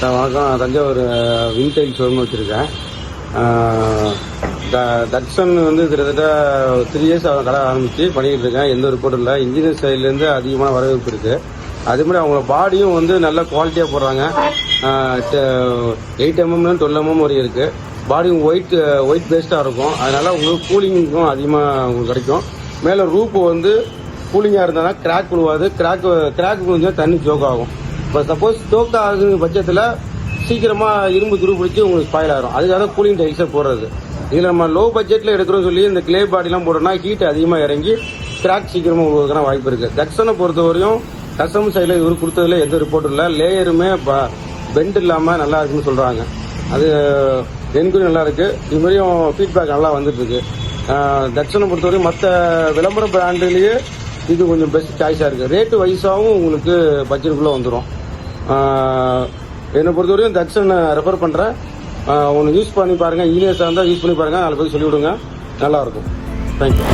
வணக்கம். தஞ்சாவூர் வின்டைல் ஷோரூம் வச்சுருக்கேன். தட்சன் வந்து கிட்டத்தட்ட 3 இயர்ஸ் கடை ஆரம்பித்து பண்ணிக்கிட்டு இருக்கேன். எந்த ரிப்போர்ட்டும் இல்லை. இன்ஜினியர் சைட்லேருந்து அதிகமான வரவேற்பு இருக்குது. அதே மாதிரி அவங்கள பாடியும் வந்து நல்ல குவாலிட்டியாக போடுறாங்க. 8 mm 12 mm வரையும் இருக்குது. பாடியும் ஒயிட் பேஸ்டாக இருக்கும். அதனால் உங்களுக்கு கூலிங்கும் அதிகமாக உங்களுக்கு கிடைக்கும். மேலே ரூப்பு வந்து கூலிங்காக இருந்தால் தான் கிராக் விழுவாது. கிராக் விழுந்தா தண்ணி ஜோக் ஆகும். இப்போ சப்போஸ் ஸ்டோக் ஆகுது பட்சத்தில் சீக்கிரமாக இரும்பு துரு பிடிச்சி உங்களுக்கு ஸ்பாயில் ஆகிடும். அதுக்காக கூலிங் டைல்ஸை போடுறது. இதில் நம்ம லோ பட்ஜெட்டில் எடுக்கிறோம்னு சொல்லி இந்த கிளே பாடிலாம் போட்டோம்னா ஹீட் அதிகமாக இறங்கி கிராக் சீக்கிரமாக உருவாக்கான வாய்ப்பு இருக்குது. தட்சனை பொறுத்தவரையும் கஸ்டமர் சைடில் இவர் கொடுத்ததில் எந்த ரிப்போர்ட்டும் இல்லை. லேயருமே பெண்ட் இல்லாமல் நல்லா இருக்குன்னு சொல்கிறாங்க. அது என்கொயரி நல்லா இருக்குது. இது மாதிரியும் ஃபீட்பேக் நல்லா வந்துட்டு இருக்கு. தட்சனை பொறுத்தவரையும் மற்ற விளம்பர பிராண்டுலேயே இது கொஞ்சம் பெஸ்ட் சாய்ஸாக இருக்குது. ரேட்டு வைஸாகவும் உங்களுக்கு பட்ஜெட்டுக்குள்ளே வந்துடும். என்னை பொறுத்தவரையும் தட்சனை ரெஃபர் பண்ணுறேன். ஒன்று யூஸ் பண்ணி பாருங்கள். இன்ஜினியர்ஸாக இருந்தால் யூஸ் பண்ணி பாருங்கள். 4 பேருக்கு சொல்லிவிடுங்க. நல்லாயிருக்கும். தேங்க்யூ.